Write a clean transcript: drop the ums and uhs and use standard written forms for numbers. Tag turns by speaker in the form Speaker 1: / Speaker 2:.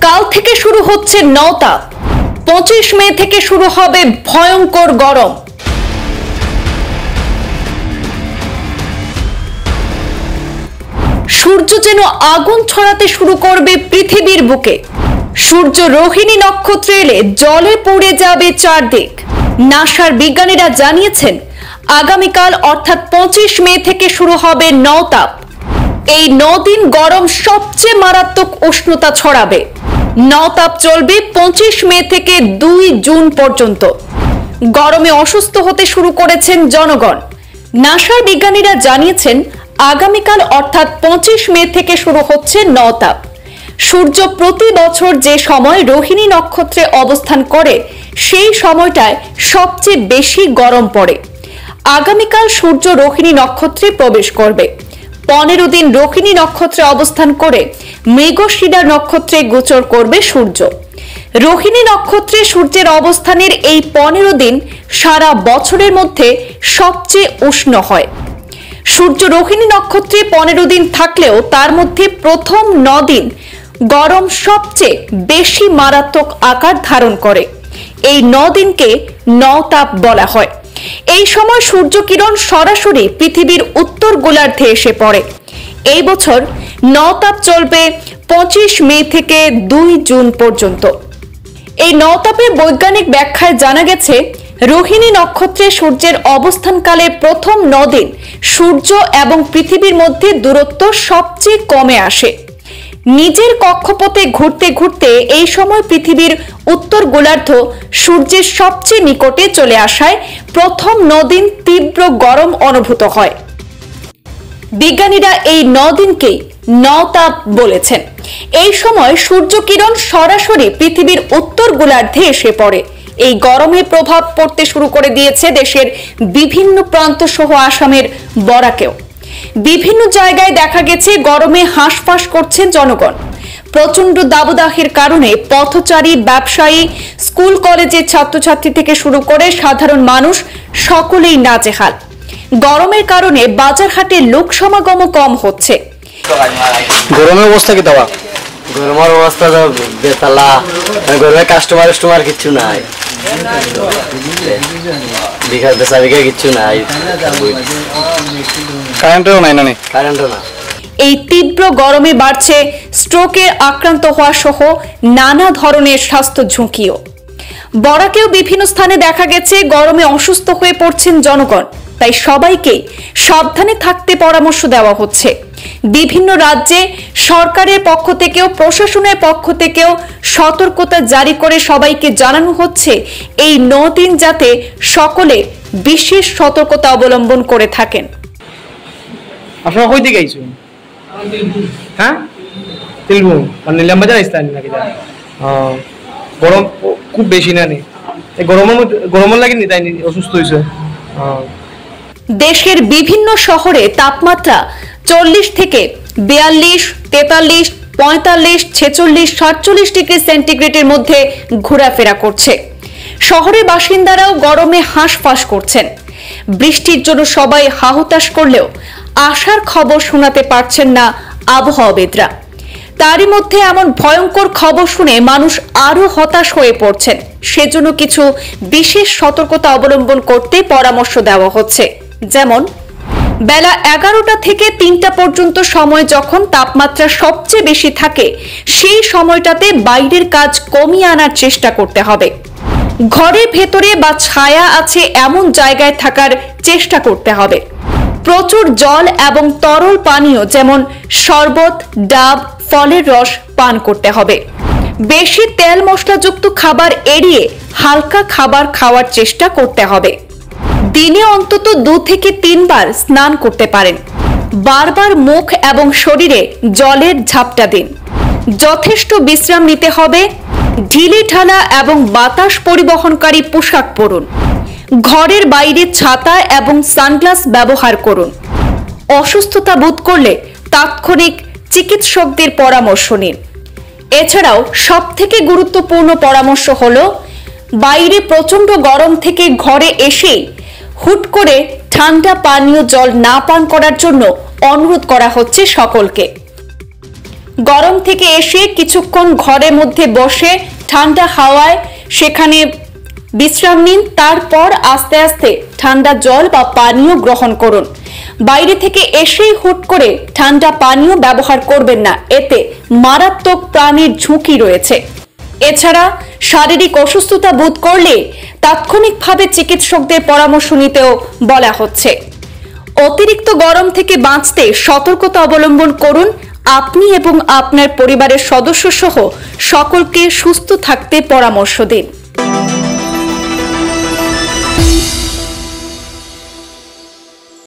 Speaker 1: কাল থেকে শুরু হচ্ছে নওতাপ। 25 মে থেকে শুরু হবে ভয়ঙ্কর গরম। সূর্য যেন আগুন ছড়াতে শুরু করবে পৃথিবীর বুকে। সূর্য রোহিণী নক্ষত্রে এলে জলে পুড়ে যাবে চারদিক। নাসার বিজ্ঞানীরা জানিয়েছেন আগামীকাল অর্থাৎ 25 মে থেকে শুরু হবে নওতাপ। এই 9 দিন গরম সবচেয়ে মারাত্মক উষ্ণতা ছড়াবে। নওতাপ চলবে 25 মে থেকে 2 জুন পর্যন্ত। গরমে অসুস্থ হতে শুরু করেছেন জনগণ। নাসার বিজ্ঞানীরা জানিয়েছেন আগামীকাল অর্থাৎ 25 মে থেকে শুরু হচ্ছে নওতাপ। সূর্য প্রতি বছর যে সময় রোহিণী নক্ষত্রে অবস্থান করে সেই সময়টায় সবচেয়ে বেশি গরম পড়ে। আগামীকাল সূর্য রোহিণী নক্ষত্রে প্রবেশ করবে। 15 দিন রোহিণী নক্ষত্রে অবস্থান করে মৃগশিরা নক্ষত্রে গোচর করবে সূর্য। রোহিণী নক্ষত্রে সূর্যের অবস্থানের এই 15 দিন সারা বছরের মধ্যে সবচেয়ে উষ্ণ হয়। সূর্য রোহিণী নক্ষত্রে 15 দিন থাকলেও তার মধ্যে প্রথম 9 দিন গরম সবচেয়ে বেশি মারাত্মক আকার ধারণ করে। এই 9 দিনকে নওতাপ বলা হয়। এই সময় সূর্য কিরণ সরাসরি পৃথিবীর উত্তর গোলার্ধে এসে পড়ে। এই বছর নওতাপ চলবে 25 মে থেকে 2 জুন পর্যন্ত। এই নওতাপের বৈজ্ঞানিক ব্যাখ্যায় জানা গেছে রোহিণী নক্ষত্রে সূর্যের অবস্থানকালে প্রথম 9 দিন সূর্য এবং পৃথিবীর মধ্যে দূরত্ব সবচেয়ে কমে আসে। নিজের কক্ষপথে ঘুরতে ঘুরতে এই সময় পৃথিবীর উত্তর গোলার্ধ সূর্যের সবচেয়ে নিকটে চলে আসায় প্রথম 9 দিন তীব্র গরম অনুভূত হয়। বিজ্ঞানীরা এই 9 দিনকেই নওতাপ বলেছেন। এই সময় সূর্য কিরণ সরাসরি পৃথিবীর উত্তর গোলার্ধে এসে পড়ে। এই গরমের প্রভাব পড়তে শুরু করে দিয়েছে দেশের বিভিন্ন প্রান্ত সহ আসামের বরাকেও। বিভিন্ন জায়গায় দেখা গেছে গরমে হাঁসফাঁস করছেন জনগণ। প্রচন্ড দাবদাহের কারণে পথচারী, ব্যবসায়ী, স্কুল কলেজের ছাত্রছাত্রী থেকে শুরু করে সাধারণ মানুষ সকলেই নাজেহাল। গরমের কারণে বাজার হাটে লোক সমাগম কম হচ্ছে।
Speaker 2: গরমের অবস্থা কি দাও? গরমের অবস্থা তো বেতালা, গরমে কাস্টমার কিছু নাই, কিছু নাই, কারেন্টও নাই, কারেন্টও না।
Speaker 1: এই তীব্র গরমে বাড়ছে স্ট্রোকে আক্রান্ত হওয়া সহ নানা ধরনের স্বাস্থ্য ঝুঁকিও। বরাকেও বিভিন্ন স্থানে দেখা গেছে গরমে অসুস্থ হয়ে পড়ছেন জনগণ। তাই সবাইকে সাবধানে থাকতে পরামর্শ দেওয়া হচ্ছে। বিভিন্ন রাজ্যে সরকারের পক্ষ থেকেও প্রশাসনের পক্ষ থেকেও সতর্কতা জারি করে সবাইকে জানানো হচ্ছে এই 9 দিন যাতে সকলে বিশেষ সতর্কতা অবলম্বন করে থাকেন।
Speaker 2: আপনারা কই দিকে আইছেন? হ্যাঁ, তিলবু মানে নিলাম বাজার আইছেন নাকি? গরম খুব বেশি না নি? এই গরমের লাগি নি তাই অসুস্থ হইছে।
Speaker 1: দেশের বিভিন্ন শহরে তাপমাত্রা 40 থেকে 42, 43, 45, 46, 47 ডিগ্রি সেন্টিগ্রেডের মধ্যে ঘোরাফেরা করছে। শহরের বাসিন্দারাও গরমে হাঁসফাঁস করছেন। বৃষ্টির জন্য সবাই হাহুতাশ করলেও আশার খবর শোনাতে পারছেন না আবহাওয়াবিদরা। তারই মধ্যে এমন ভয়ঙ্কর খবর শুনে মানুষ আরো হতাশ হয়ে পড়ছেন। সেজন্য কিছু বিশেষ সতর্কতা অবলম্বন করতে পরামর্শ দেওয়া হচ্ছে। যেমন বেলা 11টা থেকে 3টা পর্যন্ত সময় যখন তাপমাত্রা সবচেয়ে বেশি থাকে সেই সময়টাতে বাইরের কাজ কমিয়ে আনার চেষ্টা করতে হবে। ঘরের ভেতরে বা ছায়া আছে এমন জায়গায় থাকার চেষ্টা করতে হবে। প্রচুর জল এবং তরল পানীয় যেমন শরবত, ডাব, ফলের রস পান করতে হবে। বেশি তেল মশলাযুক্ত খাবার এড়িয়ে হালকা খাবার খাওয়ার চেষ্টা করতে হবে। দিনে অন্তত 2 থেকে 3 বার স্নান করতে পারেন। বারবার মুখ এবং শরীরে জলের ঝাপটা দিন। যথেষ্ট বিশ্রাম নিতে হবে। ঢিলেঢালা এবং বাতাস পরিবহনকারী পোশাক পরুন। ঘরের বাইরে ছাতা এবং সানগ্লাস ব্যবহার করুন। অসুস্থতা বোধ করলে তাৎক্ষণিক চিকিৎসকদের পরামর্শ নিন। এছাড়াও সবথেকে গুরুত্বপূর্ণ পরামর্শ হলো বাইরে প্রচন্ড গরম থেকে ঘরে এসেই হুট করে ঠান্ডা পানীয় জল না পান করার জন্য অনুরোধ করা হচ্ছে সকলকে। গরম থেকে এসে কিছুক্ষণ ঘরের মধ্যে বসে ঠান্ডা হাওয়ায় সেখানে বিশ্রাম নিন, তারপর আস্তে আস্তে ঠান্ডা জল বা পানীয় গ্রহণ করুন। বাইরে থেকে এসেই হুট করে ঠান্ডা পানীয় ব্যবহার করবেন না, এতে মারাত্মক প্রাণের ঝুঁকি রয়েছে। এছাড়া শারীরিক অসুস্থতা বোধ করলে তাৎক্ষণিকভাবে চিকিৎসকদের পরামর্শ নিতেও বলা হচ্ছে। অতিরিক্ত গরম থেকে বাঁচতে সতর্কতা অবলম্বন করুন। আপনি এবং আপনার পরিবারের সদস্য সহ সকলকে সুস্থ থাকতে পরামর্শ দিন।